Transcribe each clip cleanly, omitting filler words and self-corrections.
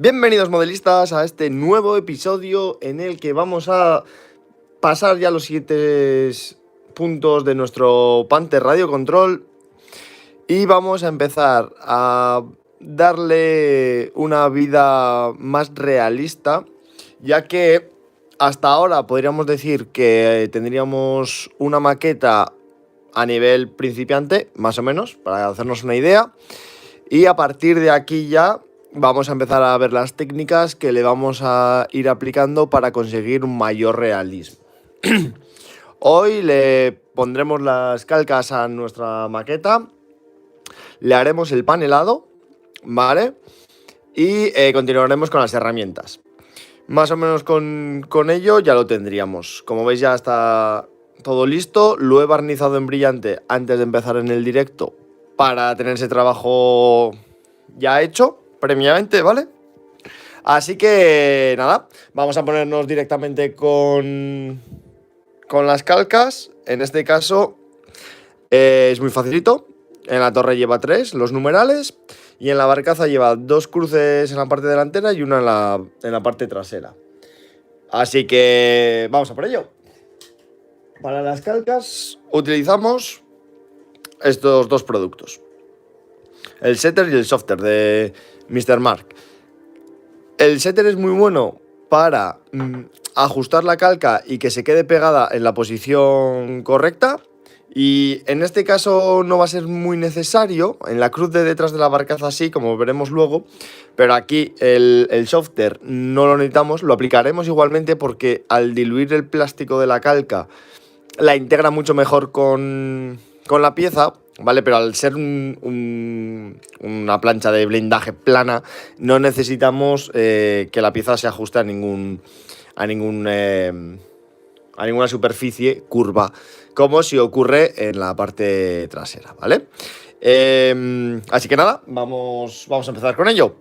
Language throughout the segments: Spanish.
Bienvenidos modelistas a este nuevo episodio en el que vamos a pasar ya los siguientes puntos de nuestro Panther Radio Control y vamos a empezar a darle una vida más realista, ya que hasta ahora podríamos decir que tendríamos una maqueta a nivel principiante, más o menos, para hacernos una idea, y a partir de aquí ya vamos a empezar a ver las técnicas que le vamos a ir aplicando para conseguir un mayor realismo. Hoy le pondremos las calcas a nuestra maqueta, le haremos el panelado, ¿vale? Y continuaremos con las herramientas. Más o menos con ello ya lo tendríamos. Como veis ya está todo listo. Lo he barnizado en brillante antes de empezar en el directo para tener ese trabajo ya hecho previamente, ¿vale? Así que nada, vamos a ponernos directamente con las calcas. En este caso es muy facilito. En la torre lleva 3, los numerales, y en la barcaza lleva 2 cruces en la parte delantera y una en la parte trasera. Así que vamos a por ello. Para las calcas utilizamos estos dos productos, el setter y el softer de Mr. Mark. El setter es muy bueno para ajustar la calca y que se quede pegada en la posición correcta. Y en este caso no va a ser muy necesario, en la cruz de detrás de la barcaza sí, como veremos luego, pero aquí el softer no lo necesitamos, lo aplicaremos igualmente porque al diluir el plástico de la calca la integra mucho mejor con la pieza, ¿vale? Pero al ser una plancha de blindaje plana, no necesitamos que la pieza se ajuste a ninguna superficie curva, como si ocurre en la parte trasera, ¿vale? Así que nada, vamos a empezar con ello.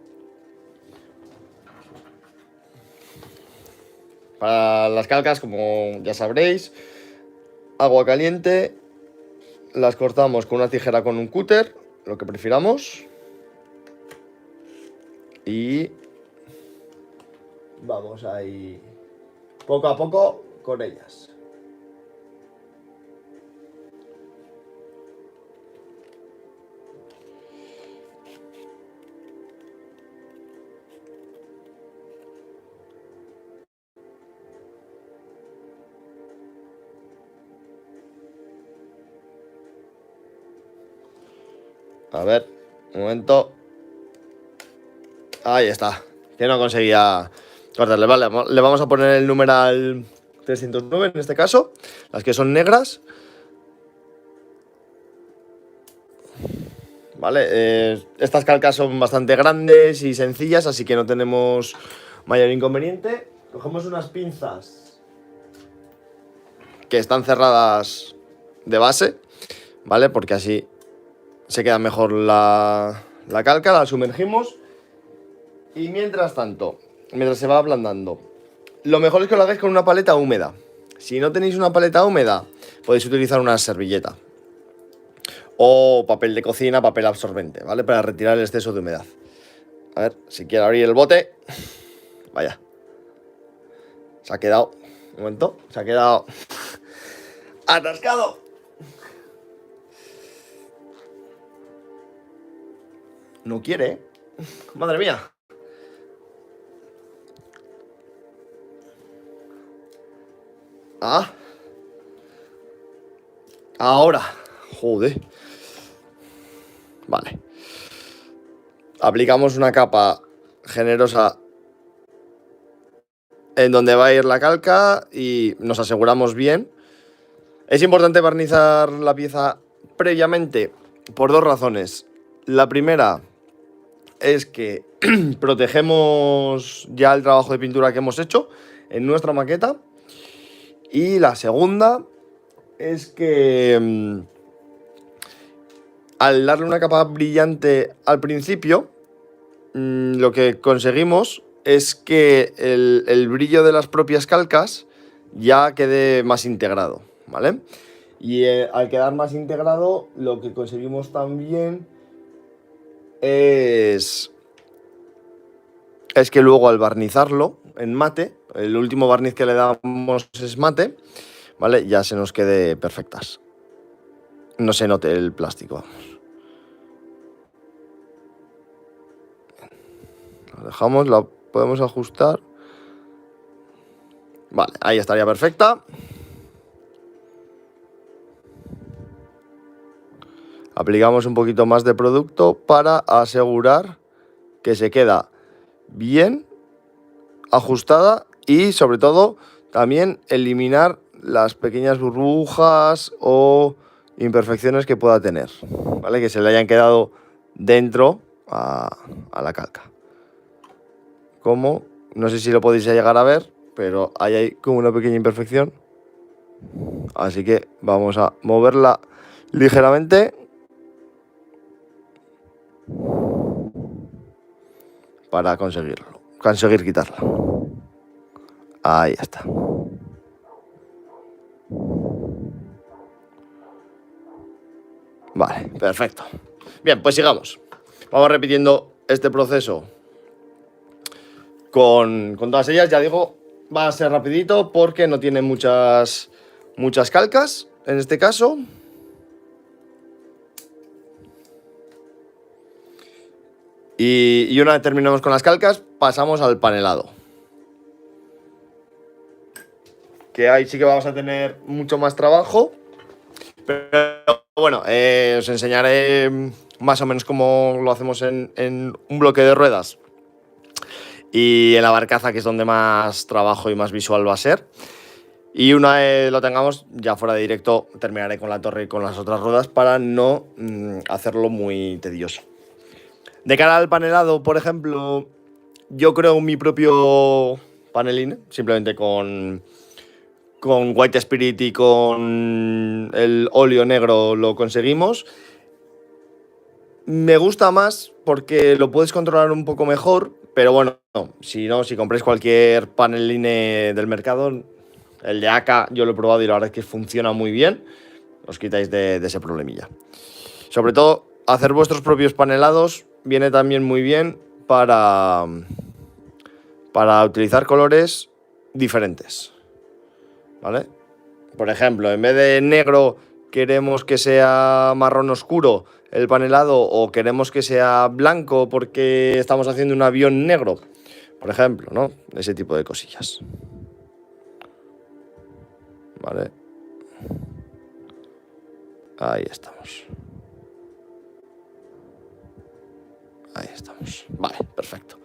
Para las calcas, como ya sabréis, agua caliente, las cortamos con una tijera, con un cúter, lo que prefiramos, y vamos ahí poco a poco con ellas. A ver, un momento. Ahí está, que no conseguía cortarle. Vale, le vamos a poner el numeral 309 en este caso, las que son negras. Vale, estas calcas son bastante grandes y sencillas, así que no tenemos mayor inconveniente. Cogemos unas pinzas que están cerradas de base, ¿vale? Porque así se queda mejor la calca, la sumergimos. Y mientras tanto, mientras se va ablandando, lo mejor es que lo hagáis con una paleta húmeda. Si no tenéis una paleta húmeda, podéis utilizar una servilleta o papel de cocina, papel absorbente, ¿vale? Para retirar el exceso de humedad. A ver, si quiero abrir el bote. Vaya. Se ha quedado. Un momento. Se ha quedado atascado. No quiere, ¿eh? Madre mía. Ah. Ahora. Joder. Vale. Aplicamos una capa generosa en donde va a ir la calca y nos aseguramos bien. Es importante barnizar la pieza previamente por dos razones. La primera es que protegemos ya el trabajo de pintura que hemos hecho en nuestra maqueta. Y la segunda es que al darle una capa brillante al principio, lo que conseguimos es que el brillo de las propias calcas ya quede más integrado, ¿vale? Y al quedar más integrado, lo que conseguimos también es es que luego al barnizarlo en mate, el último barniz que le damos es mate, ¿vale? Ya se nos quede perfectas. No se note el plástico, vamos. Lo dejamos, la podemos ajustar. Vale, ahí estaría perfecta. Aplicamos un poquito más de producto para asegurar que se queda bien ajustada y sobre todo también eliminar las pequeñas burbujas o imperfecciones que pueda tener, ¿vale? Que se le hayan quedado dentro a la calca. Como, no sé si lo podéis llegar a ver, pero ahí hay como una pequeña imperfección. Así que vamos a moverla ligeramente para conseguir quitarla. Ahí está. Vale, perfecto. Bien, pues sigamos. Vamos repitiendo este proceso con todas ellas. Ya digo, va a ser rapidito porque no tiene muchas calcas en este caso. Y una vez terminamos con las calcas, pasamos al panelado. Que ahí sí que vamos a tener mucho más trabajo. Pero bueno, os enseñaré más o menos cómo lo hacemos en un bloque de ruedas y en la barcaza, que es donde más trabajo y más visual va a ser. Y una vez lo tengamos, ya fuera de directo, terminaré con la torre y con las otras ruedas para no hacerlo muy tedioso. De cara al panelado, por ejemplo, yo creo mi propio paneline, simplemente con White Spirit y con el óleo negro lo conseguimos. Me gusta más porque lo puedes controlar un poco mejor, pero bueno, si compráis cualquier paneline del mercado, el de Aka yo lo he probado y la verdad es que funciona muy bien, os quitáis de ese problemilla. Sobre todo, hacer vuestros propios panelados viene también muy bien para utilizar colores diferentes, ¿vale? Por ejemplo, en vez de negro queremos que sea marrón oscuro el panelado o queremos que sea blanco porque estamos haciendo un avión negro, por ejemplo, ¿no? Ese tipo de cosillas. Vale. Ahí estamos. Ahí estamos. Vale, perfecto.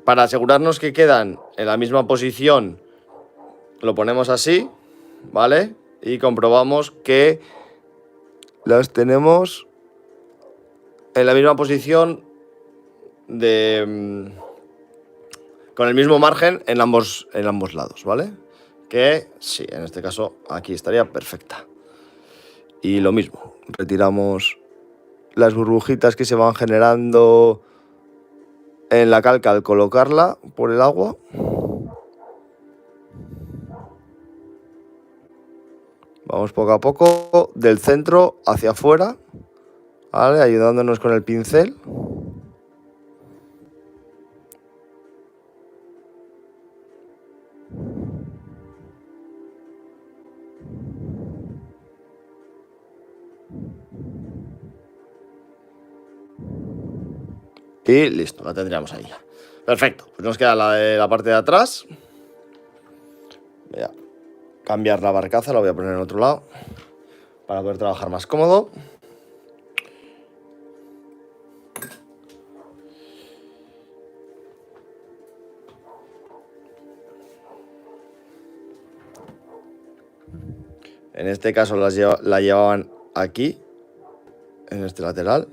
Para asegurarnos que quedan en la misma posición, lo ponemos así, ¿vale? Y comprobamos que las tenemos en la misma posición con el mismo margen en ambos lados, ¿vale? Que sí, en este caso aquí estaría perfecta. Y lo mismo, retiramos las burbujitas que se van generando en la calca al colocarla por el agua. Vamos poco a poco del centro hacia afuera, ¿vale? Ayudándonos con el pincel. Y listo, la tendríamos ahí ya. Perfecto, pues nos queda la de la parte de atrás. Voy a cambiar la barcaza, la voy a poner en otro lado para poder trabajar más cómodo. En este caso la llevaban aquí, en este lateral.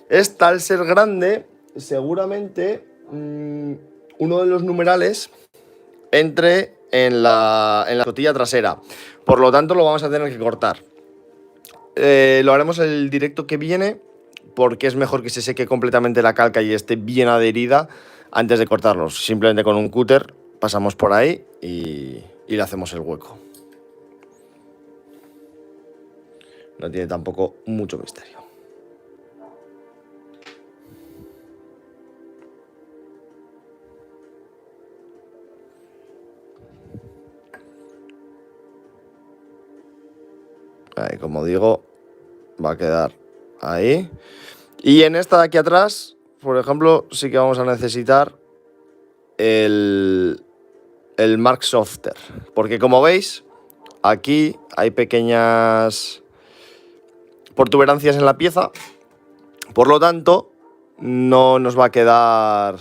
Esta, al ser grande, seguramente uno de los numerales entre en la escotilla trasera. Por lo tanto, lo vamos a tener que cortar. Lo haremos el directo que viene, porque es mejor que se seque completamente la calca y esté bien adherida antes de cortarlos. Simplemente con un cúter pasamos por ahí y le hacemos el hueco. No tiene tampoco mucho misterio. Como digo, va a quedar ahí. Y en esta de aquí atrás, por ejemplo, sí que vamos a necesitar el Mark Softer. Porque como veis, aquí hay pequeñas protuberancias en la pieza. Por lo tanto, no nos va a quedar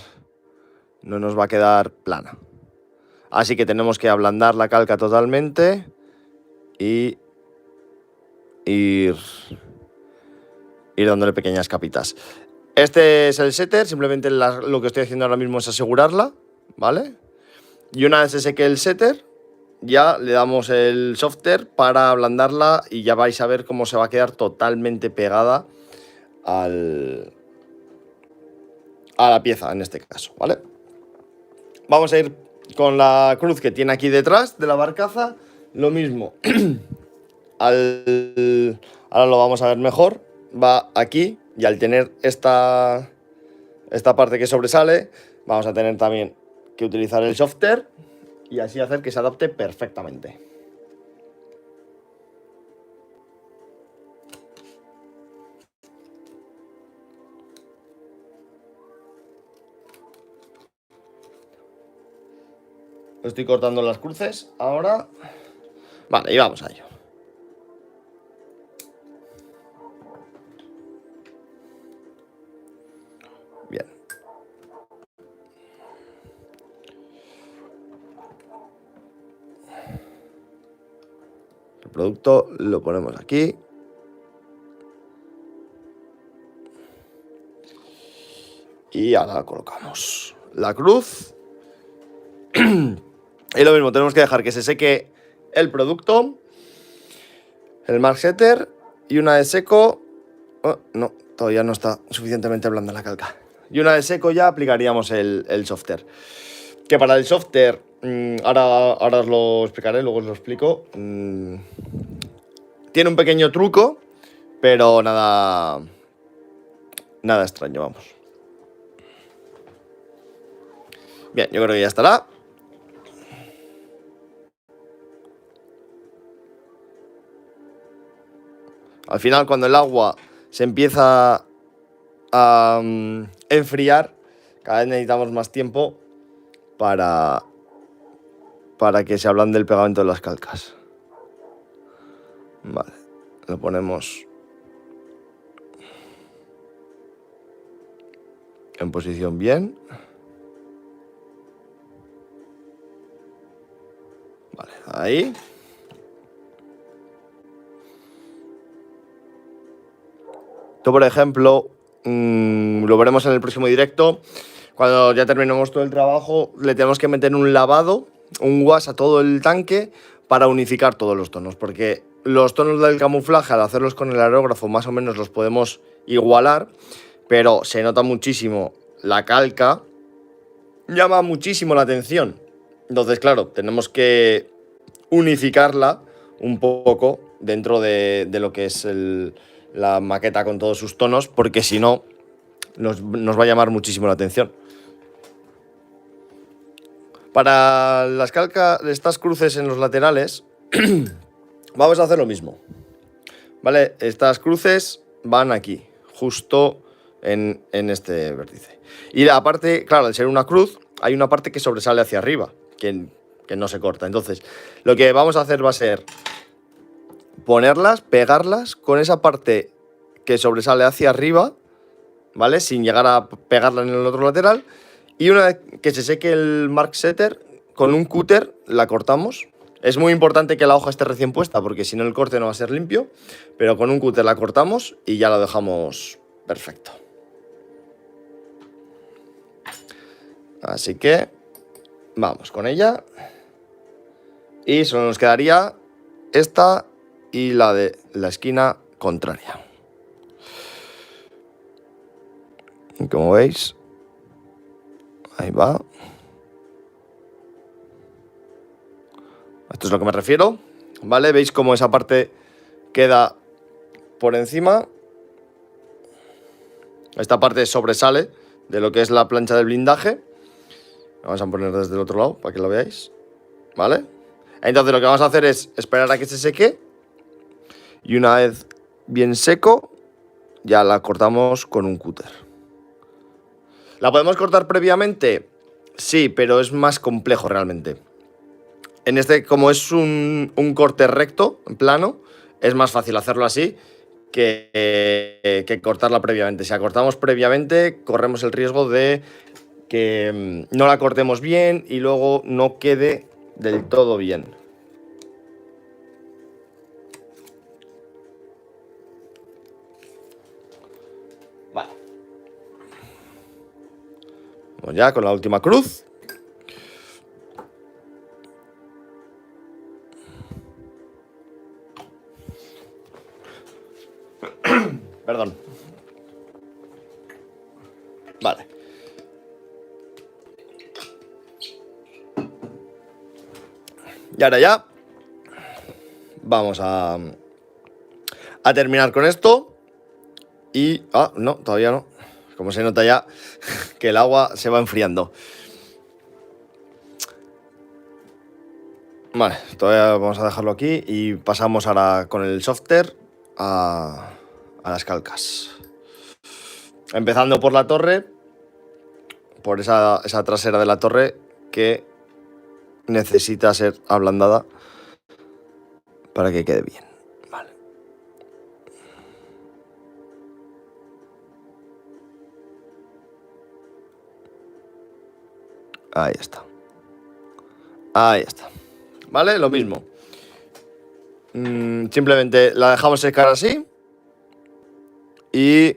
plana. Así que tenemos que ablandar la calca totalmente y ir dándole pequeñas capitas. Este es el setter, simplemente lo que estoy haciendo ahora mismo es asegurarla, ¿vale? Y una vez se seque el setter, ya le damos el softer para ablandarla y ya vais a ver cómo se va a quedar totalmente pegada a la pieza, en este caso, ¿vale? Vamos a ir con la cruz que tiene aquí detrás de la barcaza, lo mismo. Ahora lo vamos a ver mejor. Va aquí y al tener esta parte que sobresale, vamos a tener también que utilizar el softer y así hacer que se adapte perfectamente. Estoy cortando las cruces ahora. Vale, y vamos a ello. Bien. El producto lo ponemos aquí. Y ahora colocamos la cruz. Y lo mismo, tenemos que dejar que se seque el producto, el Mark Setter, y una vez seco... Oh, no, todavía no está suficientemente blanda la calca. Y una vez seco ya aplicaríamos el softer. Que para el softer, ahora os lo explicaré, luego os lo explico. Tiene un pequeño truco, pero nada extraño, vamos. Bien, yo creo que ya estará. Al final, cuando el agua se empieza a enfriar, cada vez necesitamos más tiempo para que se ablande el pegamento de las calcas. Vale, lo ponemos en posición bien. Vale, ahí. Esto, por ejemplo, lo veremos en el próximo directo. Cuando ya terminemos todo el trabajo, le tenemos que meter un lavado, un wash a todo el tanque para unificar todos los tonos. Porque los tonos del camuflaje, al hacerlos con el aerógrafo, más o menos los podemos igualar, pero se nota muchísimo la calca, llama muchísimo la atención. Entonces, claro, tenemos que unificarla un poco dentro de lo que es la maqueta con todos sus tonos, porque si no, nos va a llamar muchísimo la atención. Para las calcas, estas cruces en los laterales, vamos a hacer lo mismo. ¿Vale? Estas cruces van aquí, justo en este vértice. Y la parte, claro, al ser una cruz, hay una parte que sobresale hacia arriba, que no se corta. Entonces, lo que vamos a hacer va a ser ponerlas, pegarlas con esa parte que sobresale hacia arriba, ¿vale? Sin llegar a pegarla en el otro lateral. Y una vez que se seque el Mark Setter, con un cúter la cortamos. Es muy importante que la hoja esté recién puesta, porque si no el corte no va a ser limpio. Pero con un cúter la cortamos y ya la dejamos perfecto. Así que vamos con ella. Y solo nos quedaría esta y la de la esquina contraria. Y como veis, ahí va. Esto es lo que me refiero, ¿vale? Veis cómo esa parte queda por encima. Esta parte sobresale de lo que es la plancha de blindaje. Vamos a poner desde el otro lado para que lo veáis, ¿vale? Entonces lo que vamos a hacer es esperar a que se seque Y una vez bien seco, ya la cortamos con un cúter. ¿La podemos cortar previamente? Sí, pero es más complejo realmente. En este, como es un corte recto, en plano, es más fácil hacerlo así que cortarla previamente. Si la cortamos previamente, corremos el riesgo de que no la cortemos bien y luego no quede del todo bien. Vale. Vamos ya con la última cruz. Perdón. Vale. Y ahora ya vamos a terminar con esto. Y... Ah, no, todavía no. Como se nota ya que el agua se va enfriando. Vale, todavía vamos a dejarlo aquí y pasamos ahora con el software a las calcas. Empezando por la torre, por esa trasera de la torre que necesita ser ablandada para que quede bien. Vale. Ahí está. Ahí está. ¿Vale? Lo mismo. Simplemente la dejamos secar así y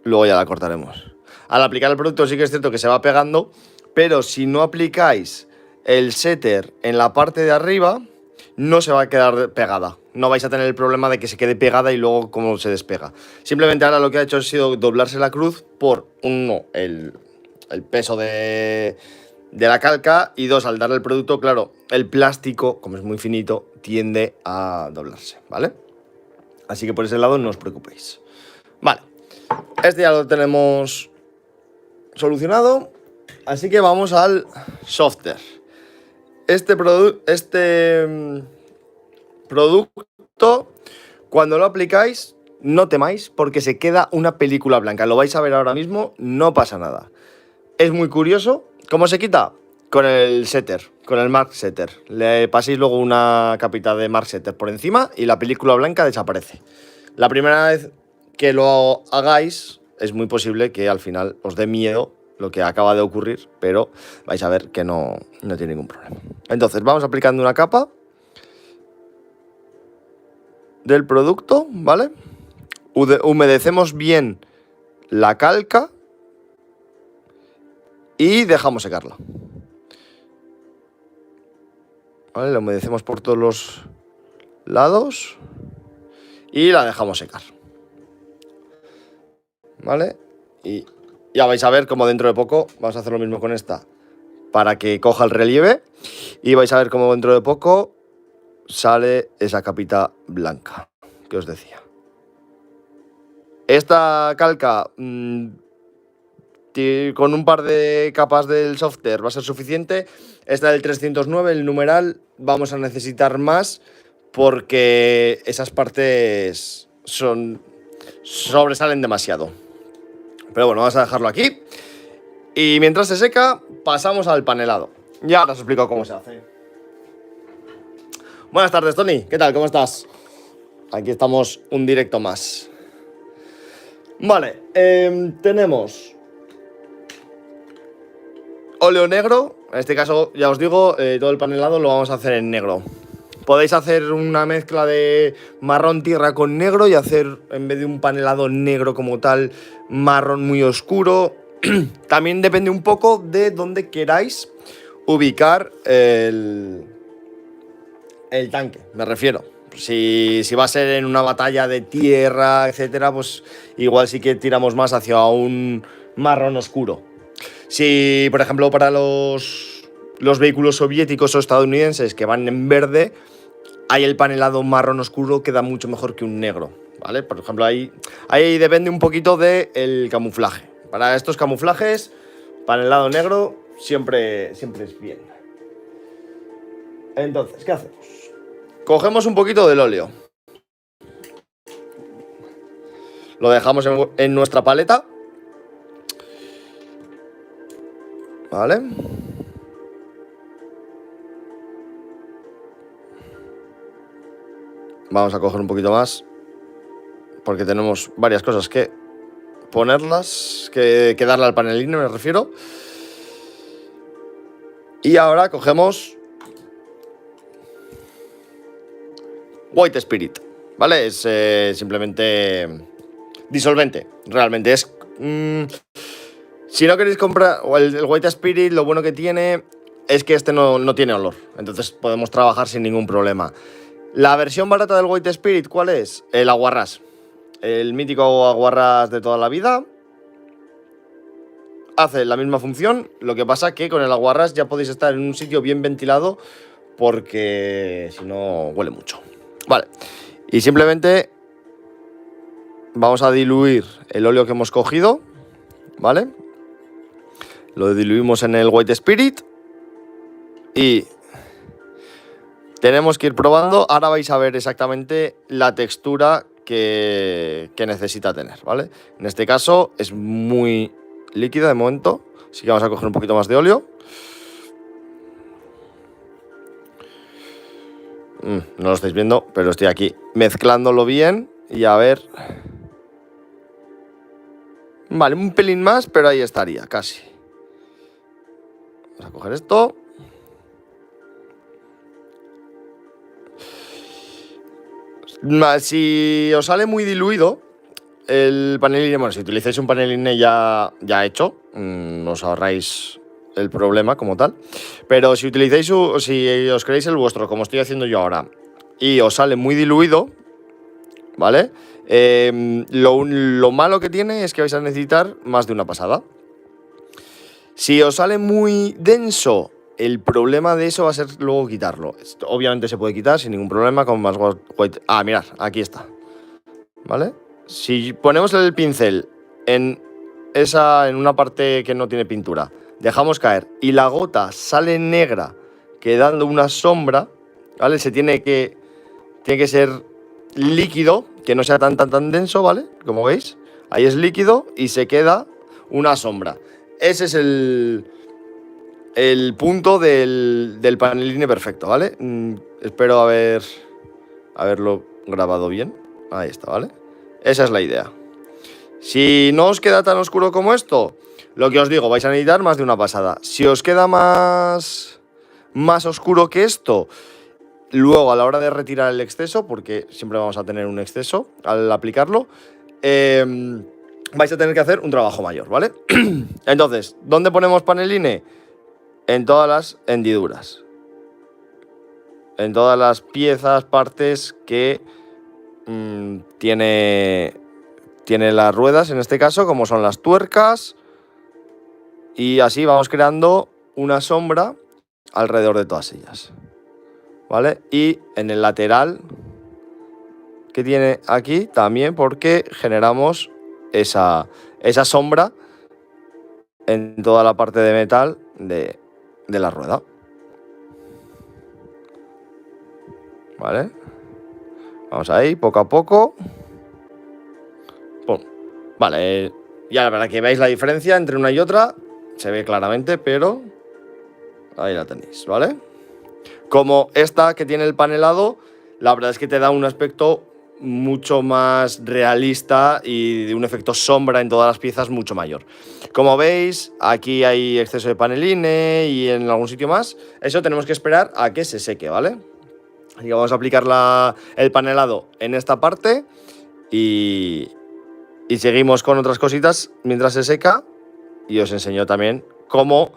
luego ya la cortaremos. Al aplicar el producto sí que es cierto que se va pegando, pero si no aplicáis el setter en la parte de arriba, no se va a quedar pegada. No vais a tener el problema de que se quede pegada y luego cómo se despega. Simplemente ahora lo que ha hecho ha sido doblarse la cruz por, uno, el peso de la calca, y dos, al darle el producto, claro, el plástico, como es muy finito, tiende a doblarse, ¿vale? Así que por ese lado no os preocupéis. Vale, este ya lo tenemos solucionado, así que vamos al software. Este producto, cuando lo aplicáis, no temáis porque se queda una película blanca. Lo vais a ver ahora mismo, no pasa nada. Es muy curioso. ¿Cómo se quita? Con el setter, con el mark setter. Le paséis luego una capita de mark setter por encima y la película blanca desaparece. La primera vez que lo hagáis es muy posible que al final os dé miedo lo que acaba de ocurrir, pero vais a ver que no tiene ningún problema. Entonces vamos aplicando una capa del producto, ¿vale? Humedecemos bien la calca y dejamos secarla. ¿Vale? La humedecemos por todos los lados y la dejamos secar. ¿Vale? Y ya vais a ver cómo dentro de poco vamos a hacer lo mismo con esta para que coja el relieve, y vais a ver cómo dentro de poco sale esa capita blanca que os decía. Esta calca con un par de capas del software va a ser suficiente. Esta del 309, el numeral, vamos a necesitar más porque esas partes sobresalen demasiado. Pero bueno, vamos a dejarlo aquí. Y mientras se seca, pasamos al panelado. Ya ahora os explico cómo se hace. Buenas tardes, Tony. ¿Qué tal? ¿Cómo estás? Aquí estamos, un directo más. Vale, tenemos óleo negro. En este caso, ya os digo, todo el panelado lo vamos a hacer en negro. Podéis hacer una mezcla de marrón tierra con negro y hacer, en vez de un panelado negro como tal, marrón muy oscuro. También depende un poco de dónde queráis ubicar el tanque, me refiero. Si va a ser en una batalla de tierra, etcétera, pues igual sí que tiramos más hacia un marrón oscuro. Si, por ejemplo, para los vehículos soviéticos o estadounidenses que van en verde, hay el panelado marrón oscuro que da mucho mejor que un negro, ¿vale? Por ejemplo, ahí depende un poquito del camuflaje. Para estos camuflajes, panelado negro siempre es bien. Entonces, ¿qué hacemos? Cogemos un poquito del óleo. lo dejamos en nuestra paleta. Vale. Vamos a coger un poquito más, porque tenemos varias cosas que ponerlas, que darle al paneline, me refiero. Y ahora cogemos White Spirit, ¿vale? Es simplemente disolvente, realmente. Es si no queréis comprar el White Spirit, lo bueno que tiene es que este no tiene olor, entonces podemos trabajar sin ningún problema. La versión barata del White Spirit, ¿cuál es? El aguarrás, el mítico aguarrás de toda la vida. Hace la misma función, lo que pasa que con el aguarrás ya podéis estar en un sitio bien ventilado, porque si no huele mucho. Vale, y simplemente vamos a diluir el óleo que hemos cogido, ¿vale? Lo diluimos en el White Spirit y tenemos que ir probando. Ahora vais a ver exactamente la textura que necesita tener, ¿vale? En este caso es muy líquida de momento, así que vamos a coger un poquito más de óleo. No lo estáis viendo, pero estoy aquí mezclándolo bien y a ver. Vale, un pelín más, pero ahí estaría, casi. Vamos a coger esto. Si os sale muy diluido el paneline, bueno, si utilizáis un paneline ya hecho, os ahorráis el problema como tal. Pero si utilizáis, si os queréis el vuestro, como estoy haciendo yo ahora, y os sale muy diluido, ¿vale? Lo malo que tiene es que vais a necesitar más de una pasada. Si os sale muy denso, el problema de eso va a ser luego quitarlo. Esto obviamente se puede quitar sin ningún problema con más white. Ah, mirad, aquí está. ¿Vale? Si ponemos el pincel en una parte que no tiene pintura, dejamos caer y la gota sale negra, quedando una sombra, ¿vale? Tiene que ser líquido, que no sea tan denso, ¿vale? Como veis, ahí es líquido y se queda una sombra. Ese es el punto del paneline perfecto, ¿vale? Espero haberlo grabado bien. Ahí está, ¿vale? Esa es la idea. Si no os queda tan oscuro como esto, lo que os digo, vais a necesitar más de una pasada. Si os queda más oscuro que esto, luego a la hora de retirar el exceso, porque siempre vamos a tener un exceso al aplicarlo, vais a tener que hacer un trabajo mayor, ¿vale? Entonces, ¿dónde ponemos paneline? En todas las hendiduras. En todas las piezas, partes que tiene las ruedas, en este caso, como son las tuercas. Y así vamos creando una sombra alrededor de todas ellas, ¿vale? Y en el lateral que tiene aquí también, porque generamos esa sombra en toda la parte de metal de la rueda, ¿vale? Vamos ahí, poco a poco. Pum. Vale, ya para que veáis la diferencia entre una y otra, se ve claramente, pero ahí la tenéis, ¿vale? Como esta que tiene el panelado, la verdad es que te da un aspecto mucho más realista y de un efecto sombra en todas las piezas mucho mayor. Como veis, aquí hay exceso de paneline y en algún sitio más. Eso tenemos que esperar a que se seque, ¿vale? Así que vamos a aplicar el panelado en esta parte y seguimos con otras cositas mientras se seca, y os enseño también cómo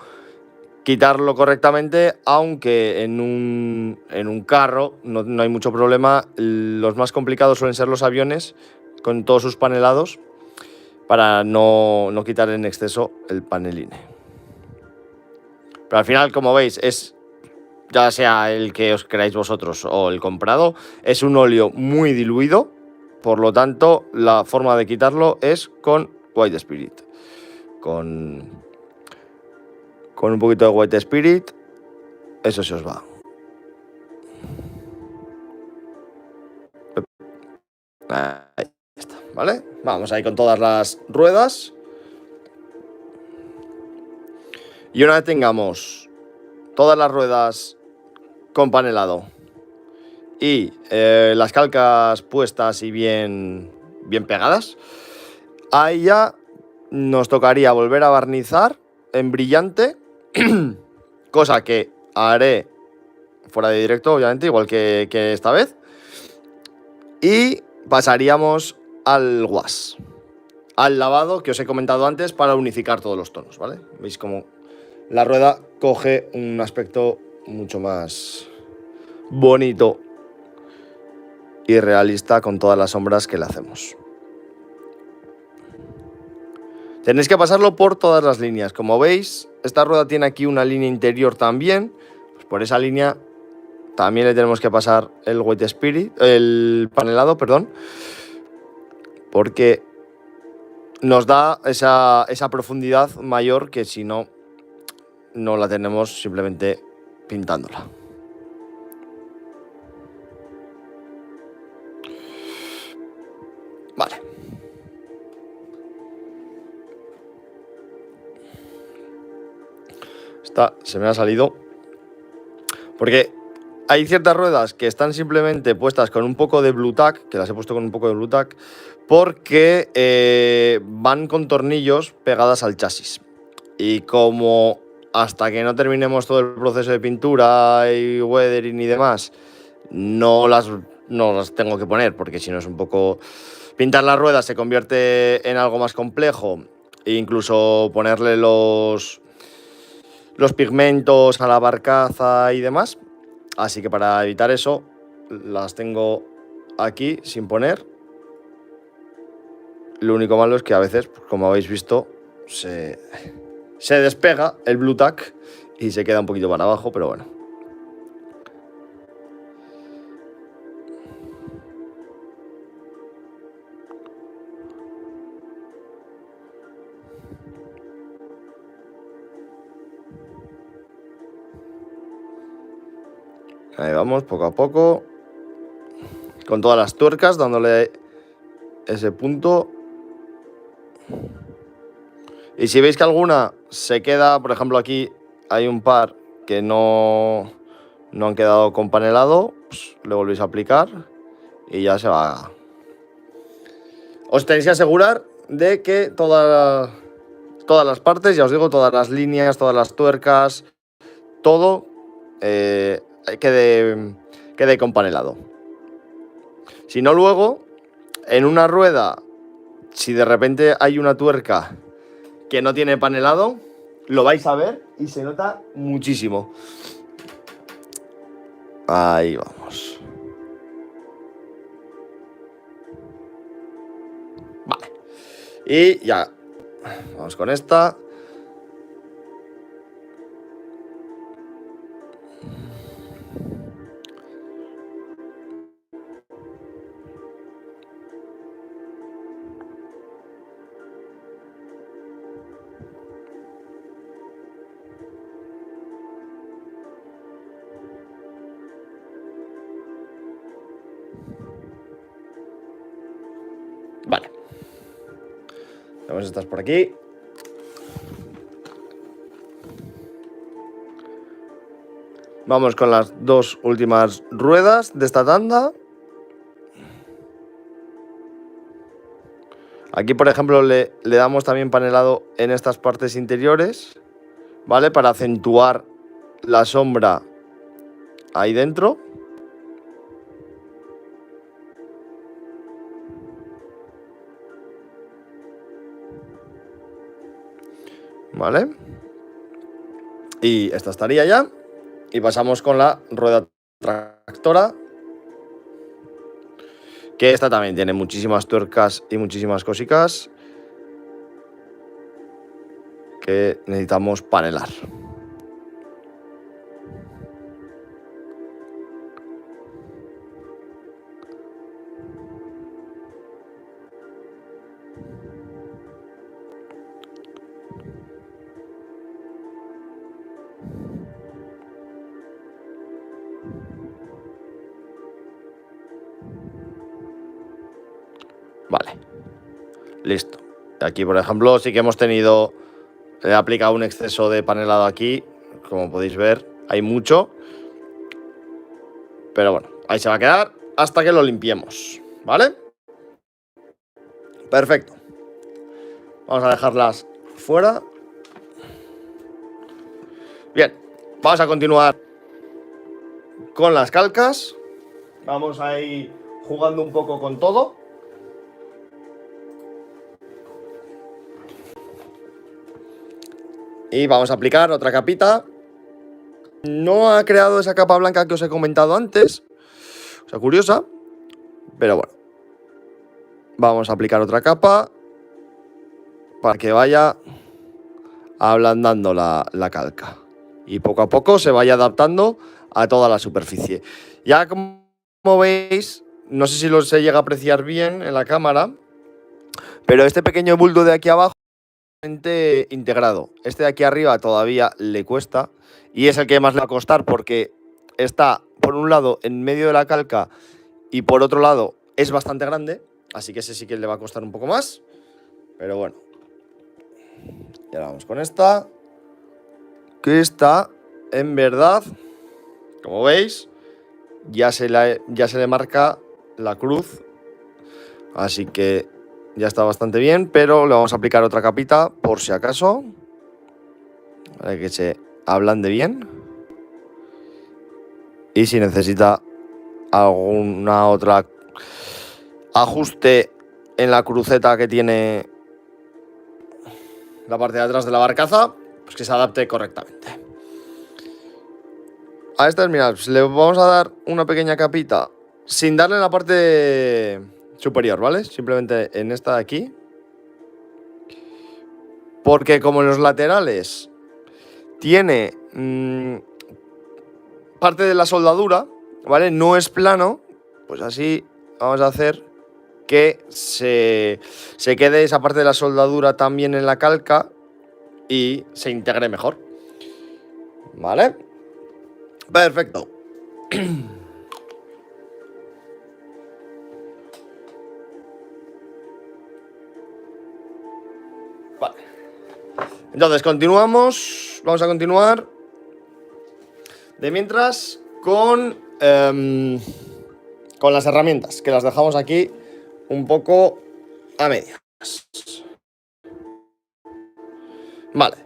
quitarlo correctamente, aunque en un carro no hay mucho problema. Los más complicados suelen ser los aviones con todos sus panelados, para no quitar en exceso el paneline. Pero al final, como veis, ya sea el que os queráis vosotros o el comprado, es un óleo muy diluido. Por lo tanto, la forma de quitarlo es con White Spirit. Con un poquito de White Spirit, eso se os va. Ahí está, ¿vale? Vamos ahí con todas las ruedas. Y una vez tengamos todas las ruedas con panelado y las calcas puestas y bien pegadas, ahí ya nos tocaría volver a barnizar en brillante, cosa que haré fuera de directo, obviamente, igual que esta vez. Y pasaríamos al wash, al lavado que os he comentado antes para unificar todos los tonos, ¿vale? Veis como la rueda coge un aspecto mucho más bonito y realista con todas las sombras que le hacemos. Tenéis que pasarlo por todas las líneas. Como veis, esta rueda tiene aquí una línea interior también. Pues por esa línea también le tenemos que pasar el White Spirit, el panelado, perdón, porque nos da esa profundidad mayor que si no la tenemos simplemente pintándola. Vale. Esta se me ha salido porque hay ciertas ruedas que están simplemente puestas con un poco de Blue Tack, que las he puesto con un poco de Blue Tack, porque van con tornillos pegadas al chasis. Y como hasta que no terminemos todo el proceso de pintura y weathering y demás, no las tengo que poner, porque si no es un poco... Pintar las ruedas se convierte en algo más complejo, e incluso ponerle los pigmentos a la barcaza y demás. Así que para evitar eso, las tengo aquí sin poner. Lo único malo es que a veces, como habéis visto, se despega el Blue Tack y se queda un poquito para abajo, pero bueno. Ahí vamos, poco a poco, con todas las tuercas, dándole ese punto. Y si veis que alguna se queda, por ejemplo aquí hay un par que no han quedado con panelado, pues le volvéis a aplicar y ya se va. Os tenéis que asegurar de que todas las partes, ya os digo, todas las líneas, todas las tuercas, todo quede con panelado. Si no, luego, en una rueda, si de repente hay una tuerca que no tiene panelado, lo vais a ver y se nota muchísimo. Ahí vamos. Vale. Y ya, vamos con esta. Vale. Tenemos estas por aquí. Vamos con las dos últimas ruedas de esta tanda. Aquí, por ejemplo, le damos también panelado en estas partes interiores, ¿vale? Para acentuar la sombra ahí dentro. ¿Vale? Y esta estaría ya. Y pasamos con la rueda tractora, que esta también tiene muchísimas tuercas y muchísimas cositas que necesitamos panelar. Vale. Listo. Aquí, por ejemplo, sí que hemos tenido... He aplicado un exceso de panelado aquí. Como podéis ver, hay mucho. Pero bueno, ahí se va a quedar hasta que lo limpiemos, ¿vale? Perfecto. Vamos a dejarlas fuera. Bien, vamos a continuar con las calcas. Vamos a ir jugando un poco con todo. Y vamos a aplicar otra capita. No ha creado esa capa blanca que os he comentado antes. O sea, curiosa. Pero bueno. Vamos a aplicar otra capa para que vaya ablandando la calca. Y poco a poco se vaya adaptando a toda la superficie. Ya como veis, no sé si se llega a apreciar bien en la cámara, pero este pequeño bulto de aquí abajo es integrado. Este de aquí arriba todavía le cuesta y es el que más le va a costar porque está por un lado en medio de la calca y por otro lado es bastante grande, así que ese sí que le va a costar un poco más, pero bueno. Y ahora vamos con esta, que está en verdad, como veis, ya se le marca la cruz, así que ya está bastante bien, pero le vamos a aplicar otra capita por si acaso, para que se ablande bien. Y si necesita alguna otra ajuste en la cruceta que tiene la parte de atrás de la barcaza, pues que se adapte correctamente. A estas, mirad, pues le vamos a dar una pequeña capita sin darle en la parte superior, ¿vale? Simplemente en esta de aquí. Porque como en los laterales tiene parte de la soldadura, ¿vale? No es plano, pues así vamos a hacer que se quede esa parte de la soldadura también en la calca y se integre mejor, ¿vale? Perfecto. Vale. Entonces continuamos, vamos a continuar de mientras con las herramientas, que las dejamos aquí un poco a medias. Vale,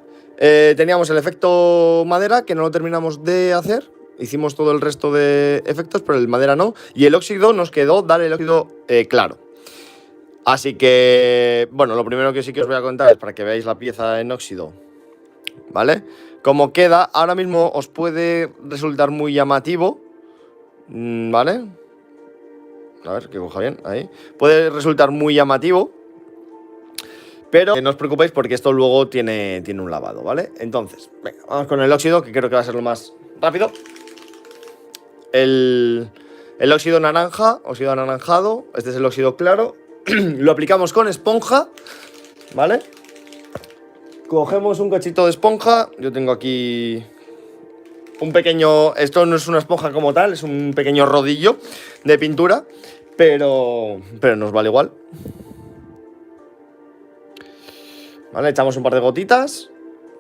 teníamos el efecto madera, que no lo terminamos de hacer. Hicimos todo el resto de efectos, pero el madera no. Y el óxido nos quedó dar el óxido claro. Así que, bueno, lo primero que sí que os voy a contar es para que veáis la pieza en óxido, ¿vale? Como queda, ahora mismo os puede resultar muy llamativo, ¿vale? A ver, que coja bien, ahí. Puede resultar muy llamativo, pero no os preocupéis porque esto luego tiene un lavado, ¿vale? Entonces, venga, vamos con el óxido, que creo que va a ser lo más rápido. El óxido naranja, óxido anaranjado, este es el óxido claro. Lo aplicamos con esponja, ¿vale? Cogemos un cachito de esponja. Yo tengo aquí un pequeño... Esto no es una esponja como tal, es un pequeño rodillo de pintura, pero nos vale igual. Vale, echamos un par de gotitas.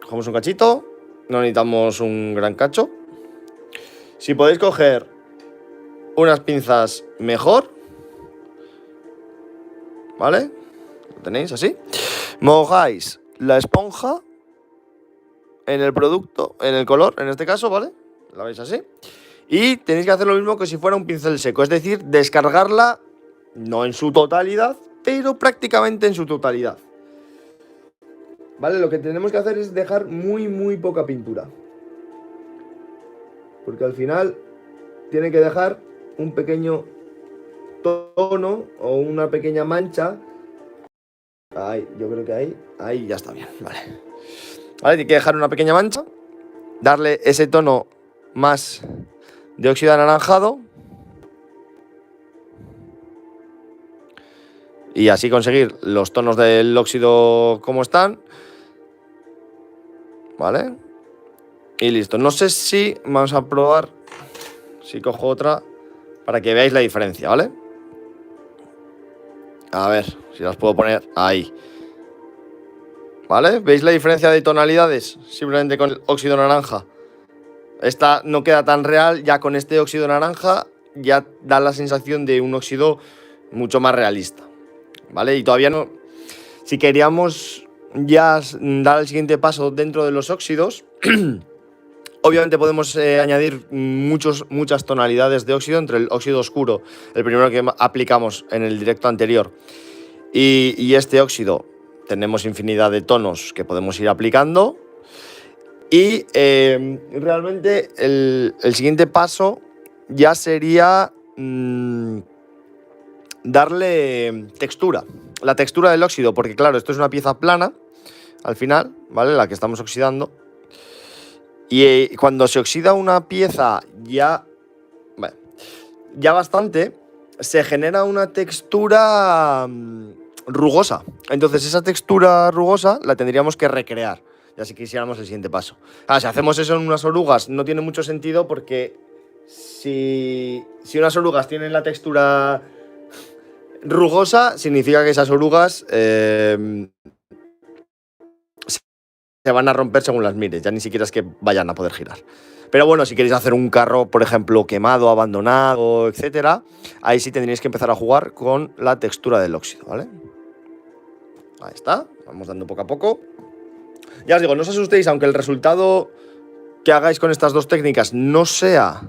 Cogemos un cachito. No necesitamos un gran cacho. Si podéis coger unas pinzas, mejor. ¿Vale? Lo tenéis así. Mojáis la esponja en el producto, en el color, en este caso, ¿vale? La veis así. Y tenéis que hacer lo mismo que si fuera un pincel seco. Es decir, descargarla, no en su totalidad, pero prácticamente en su totalidad. ¿Vale? Lo que tenemos que hacer es dejar muy poca pintura. Porque al final tiene que dejar un pequeño tono o una pequeña mancha. Ahí, yo creo que ahí ya está bien, vale. Vale, tiene que dejar una pequeña mancha, darle ese tono más de óxido anaranjado y así conseguir los tonos del óxido como están, ¿vale? Y listo. No sé si vamos a probar, si cojo otra para que veáis la diferencia, ¿vale? A ver, si las puedo poner ahí. ¿Vale? ¿Veis la diferencia de tonalidades? Simplemente con el óxido naranja. Esta no queda tan real, ya con este óxido naranja ya da la sensación de un óxido mucho más realista. ¿Vale? Y todavía no... Si queríamos ya dar el siguiente paso dentro de los óxidos, obviamente podemos añadir muchas tonalidades de óxido entre el óxido oscuro, el primero que aplicamos en el directo anterior, y este óxido. Tenemos infinidad de tonos que podemos ir aplicando. Y realmente el siguiente paso ya sería darle textura. La textura del óxido, porque claro, esto es una pieza plana al final, ¿vale? La que estamos oxidando. Y cuando se oxida una pieza ya bastante, se genera una textura rugosa. Entonces esa textura rugosa la tendríamos que recrear, ya si quisiéramos el siguiente paso. Si hacemos eso en unas orugas no tiene mucho sentido, porque si unas orugas tienen la textura rugosa, significa que esas orugas se van a romper según las mires, ya ni siquiera es que vayan a poder girar. Pero bueno, si queréis hacer un carro, por ejemplo, quemado, abandonado, etcétera, ahí sí tendréis que empezar a jugar con la textura del óxido, ¿vale? Ahí está, vamos dando poco a poco. Ya os digo, no os asustéis, aunque el resultado que hagáis con estas dos técnicas no sea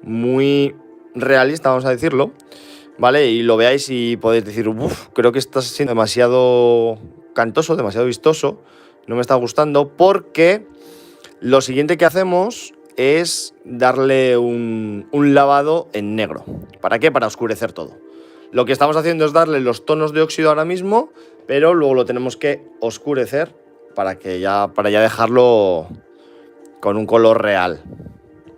muy realista, vamos a decirlo, ¿vale? Y lo veáis y podéis decir, uff, creo que está siendo demasiado cantoso, demasiado vistoso, no me está gustando, porque lo siguiente que hacemos es darle un lavado en negro. ¿Para qué? Para oscurecer todo. Lo que estamos haciendo es darle los tonos de óxido ahora mismo, pero luego lo tenemos que oscurecer para ya dejarlo con un color real,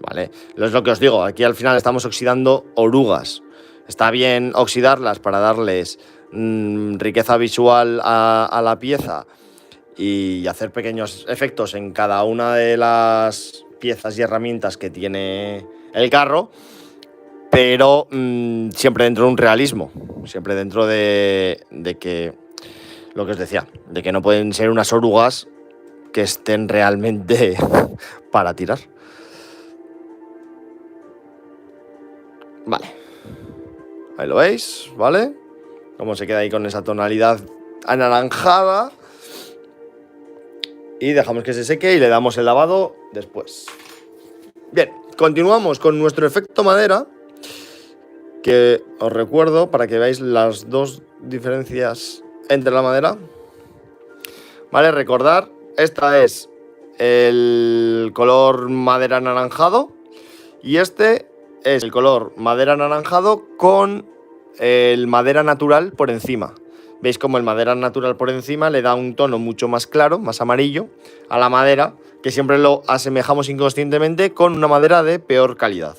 ¿vale? Es lo que os digo, aquí al final estamos oxidando orugas. Está bien oxidarlas para darles riqueza visual a la pieza y hacer pequeños efectos en cada una de las piezas y herramientas que tiene el carro, pero siempre dentro de un realismo, siempre dentro de que, lo que os decía, de que no pueden ser unas orugas que estén realmente para tirar. Vale, ahí lo veis, ¿vale? Cómo se queda ahí con esa tonalidad anaranjada. Y dejamos que se seque y le damos el lavado después. Bien, continuamos con nuestro efecto madera, que os recuerdo para que veáis las dos diferencias entre la madera. Vale, recordar, esta es el color madera anaranjado y este es el color madera anaranjado con el madera natural por encima. Veis como el madera natural por encima le da un tono mucho más claro, más amarillo, a la madera, que siempre lo asemejamos inconscientemente con una madera de peor calidad.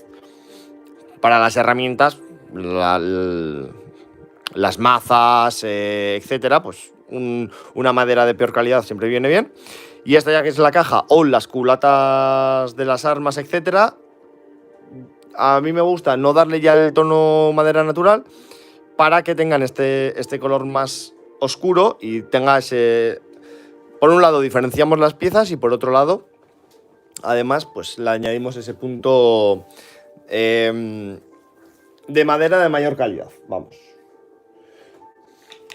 Para las herramientas, las mazas, etcétera, pues una madera de peor calidad siempre viene bien. Y esta, ya que es la caja, o las culatas de las armas, etcétera, a mí me gusta no darle ya el tono madera natural, para que tengan este color más oscuro y tenga ese... Por un lado diferenciamos las piezas y por otro lado, además, pues le añadimos ese punto de madera de mayor calidad. Vamos.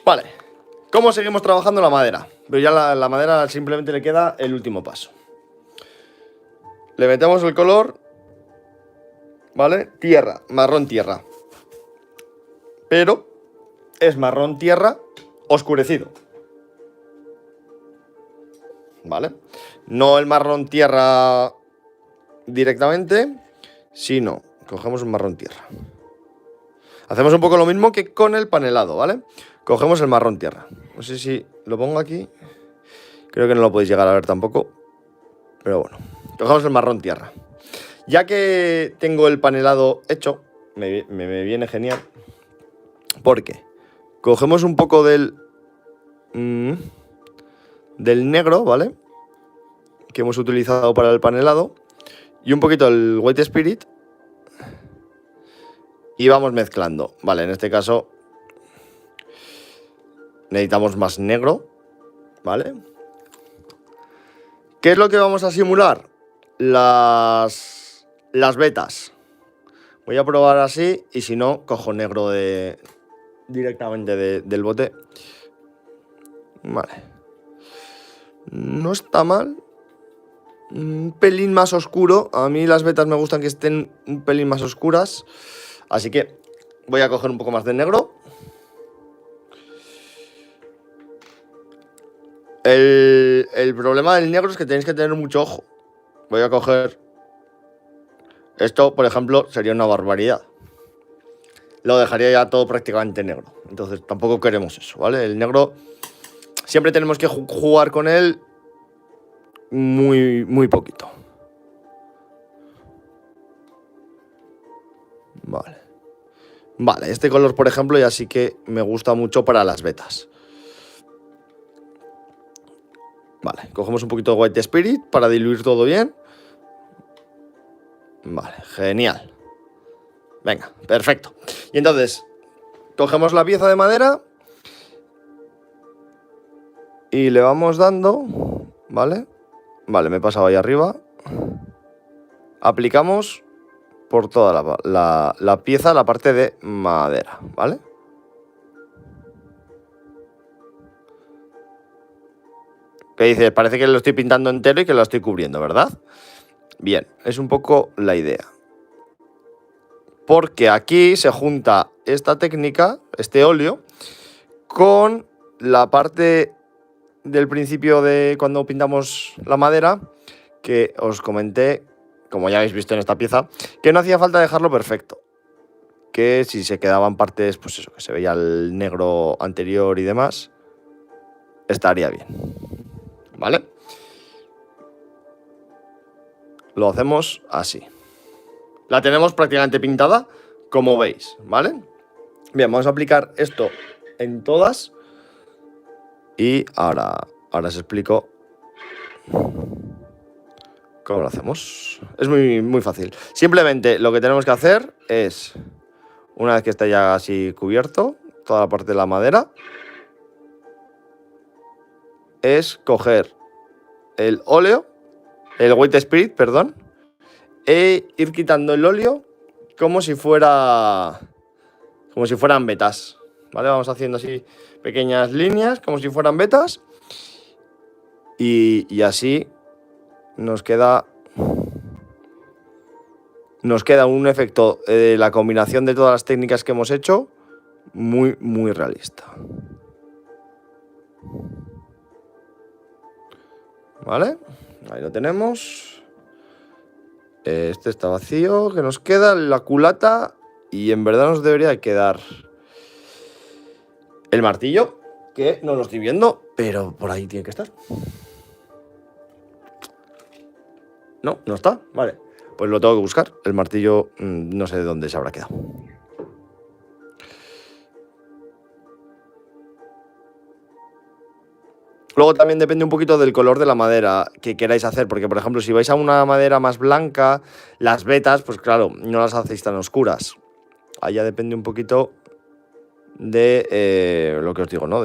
Vale. ¿Cómo seguimos trabajando la madera? Pero ya la madera simplemente le queda el último paso. Le metemos el color, ¿vale? Tierra, marrón tierra. Pero es marrón tierra oscurecido, ¿vale? No el marrón tierra directamente, sino cogemos un marrón tierra. Hacemos un poco lo mismo que con el panelado, ¿vale? Cogemos el marrón tierra. No sé si lo pongo aquí. Creo que no lo podéis llegar a ver tampoco. Pero bueno, cogemos el marrón tierra. Ya que tengo el panelado hecho, me viene genial. Porque cogemos un poco del negro, ¿vale? Que hemos utilizado para el panelado. Y un poquito el White Spirit. Y vamos mezclando. Vale, en este caso necesitamos más negro, ¿vale? ¿Qué es lo que vamos a simular? Las vetas. Voy a probar así y si no, cojo negro directamente del bote. Vale. No está mal. Un pelín más oscuro. A mí las vetas me gustan que estén un pelín más oscuras. Así que voy a coger un poco más de negro. El problema del negro es que tenéis que tener mucho ojo. Voy a coger... Esto, por ejemplo, sería una barbaridad. Lo dejaría ya todo prácticamente negro. Entonces tampoco queremos eso, ¿vale? El negro siempre tenemos que jugar con él muy poquito. Vale, este color, por ejemplo, ya sí que me gusta mucho para las vetas. Vale, cogemos un poquito de White Spirit para diluir todo bien. Vale, genial. Venga, perfecto. Y entonces, cogemos la pieza de madera y le vamos dando, ¿vale? Vale, me he pasado ahí arriba. Aplicamos por toda la pieza, la parte de madera, ¿vale? ¿Qué dices? Parece que lo estoy pintando entero y que lo estoy cubriendo, ¿verdad? Bien, es un poco la idea. Porque aquí se junta esta técnica, este óleo, con la parte del principio de cuando pintamos la madera, que os comenté, como ya habéis visto en esta pieza, que no hacía falta dejarlo perfecto. Que si se quedaban partes, pues eso, que se veía el negro anterior y demás, estaría bien. ¿Vale? Lo hacemos así. La tenemos prácticamente pintada, como veis, ¿vale? Bien, vamos a aplicar esto en todas. Y ahora os explico cómo lo hacemos. Es muy fácil. Simplemente lo que tenemos que hacer es, una vez que esté ya así cubierto, toda la parte de la madera, es coger el óleo, el White Spirit, perdón, e ir quitando el óleo como si fueran vetas, ¿vale? Vamos haciendo así pequeñas líneas como si fueran vetas y así nos queda un efecto de la combinación de todas las técnicas que hemos hecho muy realista. ¿Vale? Ahí lo tenemos. Este está vacío, que nos queda la culata y en verdad nos debería quedar el martillo, que no lo estoy viendo, pero por ahí tiene que estar. No está, vale. Pues lo tengo que buscar. El martillo no sé de dónde se habrá quedado. Luego también depende un poquito del color de la madera que queráis hacer, porque por ejemplo si vais a una madera más blanca, las vetas, pues claro, no las hacéis tan oscuras. Allá depende un poquito de lo que os digo, ¿no?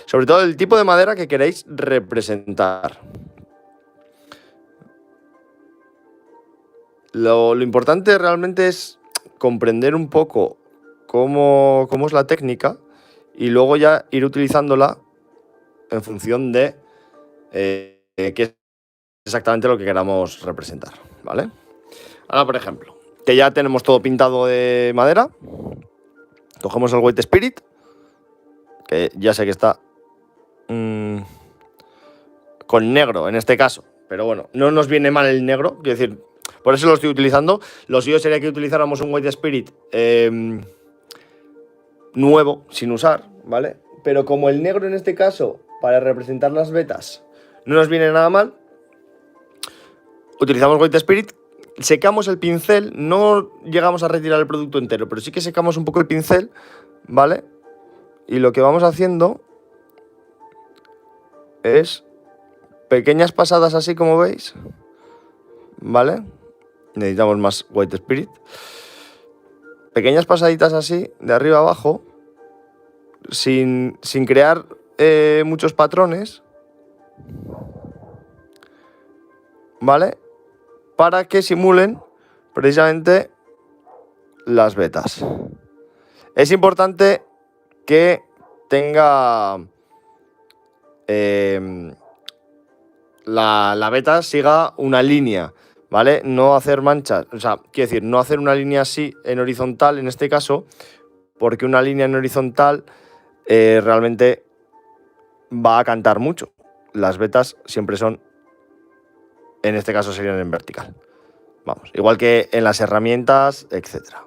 Sobre todo el tipo de madera que queréis representar. Lo importante realmente es comprender un poco cómo es la técnica y luego ya ir utilizándola en función de qué es exactamente lo que queramos representar, ¿vale? Ahora, por ejemplo, que ya tenemos todo pintado de madera, cogemos el White Spirit, que ya sé que está con negro en este caso, pero bueno, no nos viene mal el negro, quiero decir, por eso lo estoy utilizando. Lo suyo sería que utilizáramos un White Spirit nuevo, sin usar, ¿vale? Pero como el negro en este caso, para representar las vetas, no nos viene nada mal, utilizamos White Spirit, secamos el pincel, no llegamos a retirar el producto entero, pero sí que secamos un poco el pincel, ¿vale? Y lo que vamos haciendo es pequeñas pasadas así como veis, ¿vale? Necesitamos más White Spirit. Pequeñas pasaditas así, de arriba abajo, sin crear muchos patrones, ¿vale? Para que simulen precisamente las vetas. Es importante que tenga la beta siga una línea, ¿vale? No hacer manchas, o sea, quiero decir, no hacer una línea así en horizontal en este caso, porque una línea en horizontal realmente va a cantar mucho. Las betas siempre son, en este caso serían en vertical. Vamos, igual que en las herramientas, etcétera.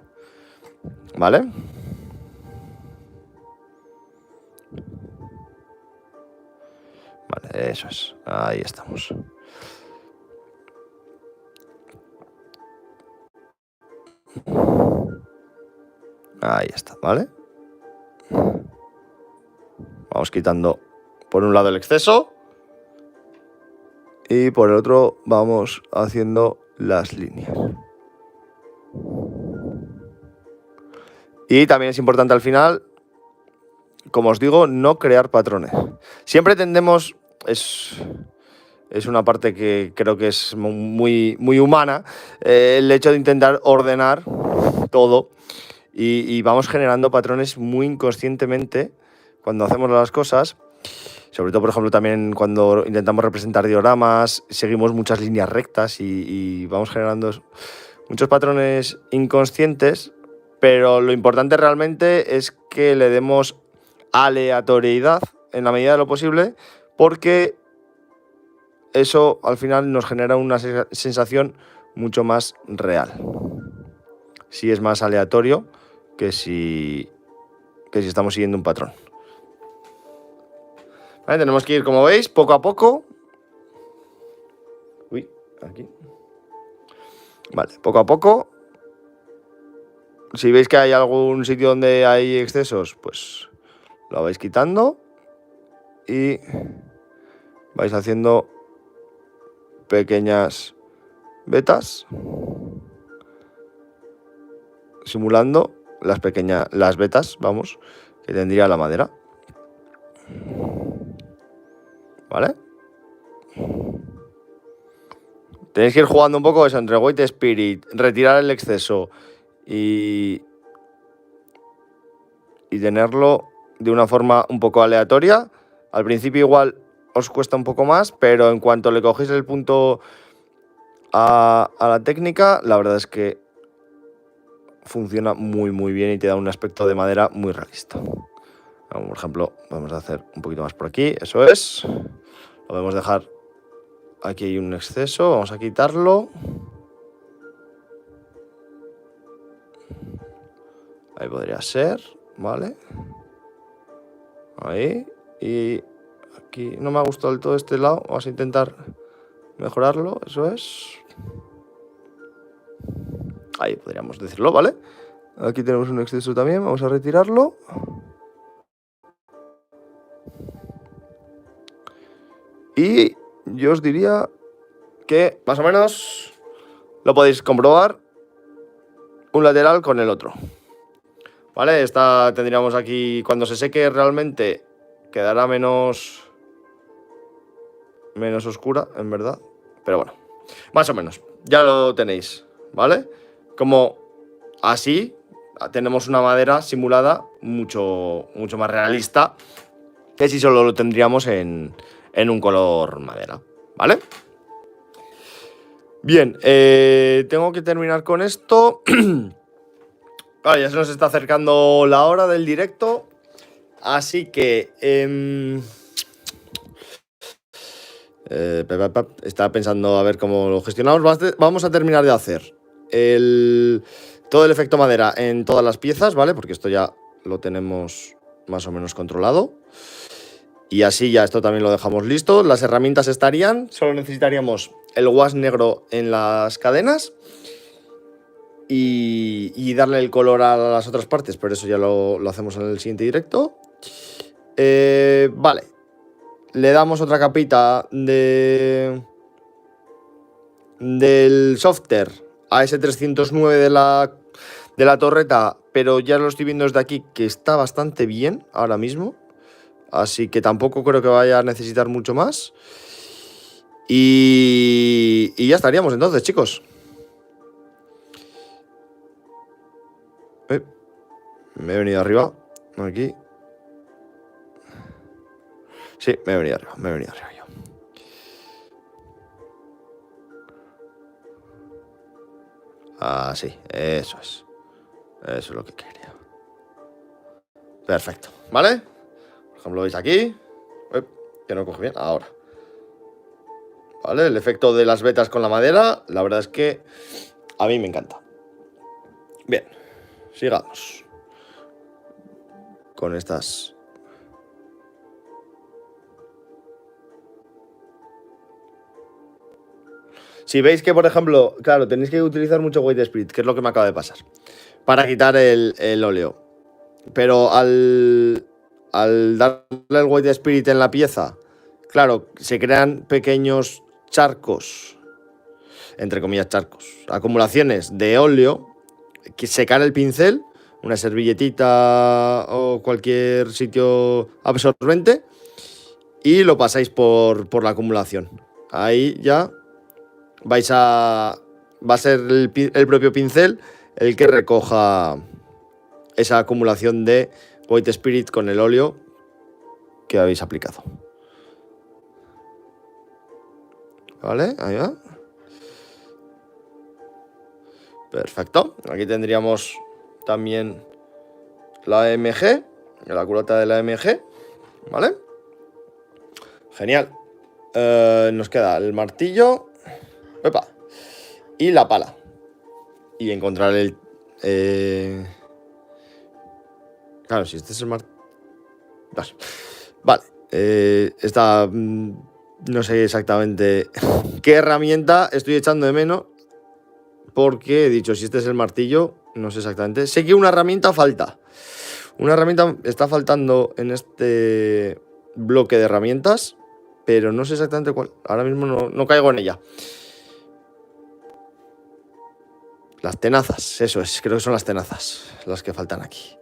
¿Vale? Vale, eso es. Ahí estamos. Ahí está, ¿vale? Vamos quitando por un lado el exceso y por el otro vamos haciendo las líneas. Y también es importante al final, como os digo, no crear patrones. Siempre tendemos, es una parte que creo que es muy, muy humana, el hecho de intentar ordenar todo y vamos generando patrones muy inconscientemente cuando hacemos las cosas. Sobre todo, por ejemplo, también cuando intentamos representar dioramas, seguimos muchas líneas rectas y vamos generando muchos patrones inconscientes, pero lo importante realmente es que le demos aleatoriedad en la medida de lo posible, porque eso al final nos genera una sensación mucho más real. Si es más aleatorio que si estamos siguiendo un patrón. Vale, tenemos que ir, como veis, poco a poco. Uy, aquí. Vale, poco a poco. Si veis que hay algún sitio donde hay excesos, pues lo vais quitando y vais haciendo pequeñas vetas, simulando las vetas, vamos, que tendría la madera. ¿Vale? Tenéis que ir jugando un poco eso entre Weight Spirit, retirar el exceso y tenerlo de una forma un poco aleatoria. Al principio igual os cuesta un poco más, pero en cuanto le cogéis el punto a la técnica, la verdad es que funciona muy muy bien y te da un aspecto de madera muy realista. Por ejemplo, vamos a hacer un poquito más por aquí, eso es. Lo podemos dejar, aquí hay un exceso, vamos a quitarlo. Ahí podría ser, ¿vale? Ahí, y aquí no me ha gustado del todo este lado, vamos a intentar mejorarlo, eso es. Ahí podríamos decirlo, ¿vale? Aquí tenemos un exceso también, vamos a retirarlo. Y yo os diría que más o menos lo podéis comprobar un lateral con el otro. ¿Vale? Esta tendríamos aquí, cuando se seque realmente quedará menos oscura, en verdad. Pero bueno, más o menos, ya lo tenéis, ¿vale? Como así tenemos una madera simulada mucho más realista que si solo lo tendríamos en un color madera, ¿vale? Bien, tengo que terminar con esto. Vale, ya se nos está acercando la hora del directo, así que estaba pensando a ver cómo lo gestionamos. Vamos a terminar de hacer todo el efecto madera en todas las piezas, ¿vale? Porque esto ya lo tenemos más o menos controlado. Y así ya esto también lo dejamos listo. Las herramientas estarían, solo necesitaríamos el wash negro en las cadenas y darle el color a las otras partes, pero eso ya lo hacemos en el siguiente directo. Vale, le damos otra capita del Softer a ese 309 de la torreta pero ya lo estoy viendo desde aquí que está bastante bien ahora mismo. Así que tampoco creo que vaya a necesitar mucho más. Y ya estaríamos entonces, chicos. Me he venido arriba. Aquí. Sí, me he venido arriba yo. Sí, eso es. Eso es lo que quería. Perfecto, ¿vale? Por ejemplo, veis aquí. Que no coge bien. Ahora. ¿Vale? El efecto de las vetas con la madera, la verdad es que a mí me encanta. Bien, sigamos. Con estas. Si veis que, por ejemplo, claro, tenéis que utilizar mucho White Spirit, que es lo que me acaba de pasar, para quitar el óleo. Pero al darle el White Spirit en la pieza, claro, se crean pequeños charcos, entre comillas charcos, acumulaciones de óleo, que secar el pincel, una servilletita o cualquier sitio absorbente, y lo pasáis por la acumulación. Ahí ya va a ser el propio pincel el que recoja esa acumulación de White Spirit con el óleo que habéis aplicado. ¿Vale? Ahí va. Perfecto. Aquí tendríamos también la AMG, la culata de la AMG. ¿Vale? Genial. Nos queda el martillo. ¡Epa! Y la pala. Y encontrar el... Claro, si este es el martillo... Vale. Esta... no sé exactamente qué herramienta estoy echando de menos. Porque he dicho, si este es el martillo, no sé exactamente. Sé que una herramienta falta. Una herramienta está faltando en este bloque de herramientas, pero no sé exactamente cuál. Ahora mismo no caigo en ella. Las tenazas, eso es. Creo que son las tenazas las que faltan aquí.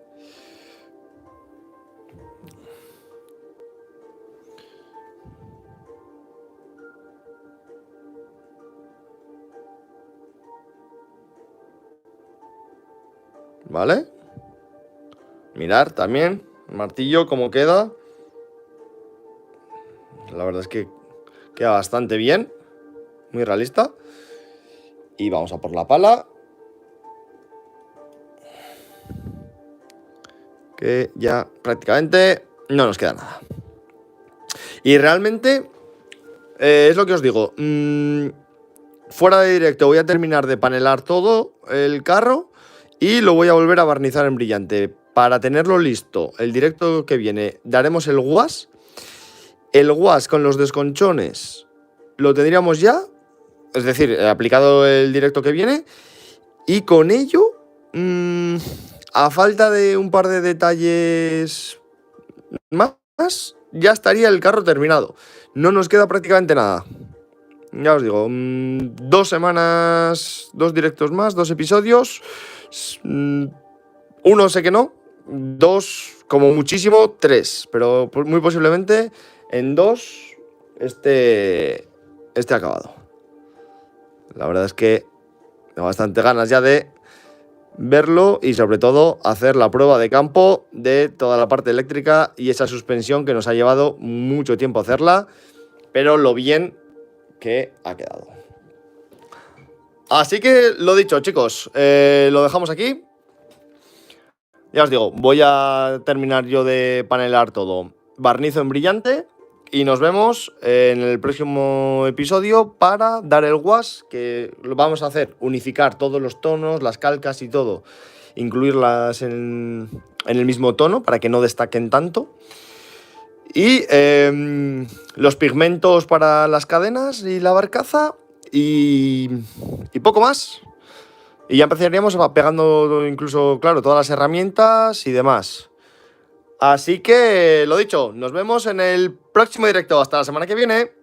¿Vale? Mirar también el martillo cómo queda. La verdad es que queda bastante bien. Muy realista. Y vamos a por la pala. Que ya prácticamente no nos queda nada. Y realmente, es lo que os digo. Fuera de directo voy a terminar de panelar todo el carro y lo voy a volver a barnizar en brillante. Para tenerlo listo, el directo que viene daremos el guas. El guas con los desconchones lo tendríamos ya. Es decir, aplicado el directo que viene. Y con ello, a falta de un par de detalles más, ya estaría el carro terminado. No nos queda prácticamente nada. Ya os digo, 2 semanas, 2 directos más, 2 episodios. Uno sé que no, 2 como muchísimo, 3. Pero muy posiblemente en 2 esté acabado. La verdad es que tengo bastante ganas ya de verlo y sobre todo hacer la prueba de campo de toda la parte eléctrica y esa suspensión que nos ha llevado mucho tiempo hacerla, pero lo bien que ha quedado. Así que lo dicho, chicos, lo dejamos aquí. Ya os digo, voy a terminar yo de panelar todo. Barnizo en brillante y nos vemos en el próximo episodio para dar el wash, que lo vamos a hacer, unificar todos los tonos, las calcas y todo, incluirlas en el mismo tono para que no destaquen tanto. Y los pigmentos para las cadenas y la barcaza y poco más. Y ya empezaríamos pegando incluso, claro, todas las herramientas y demás. Así que, lo dicho, nos vemos en el próximo directo. Hasta la semana que viene.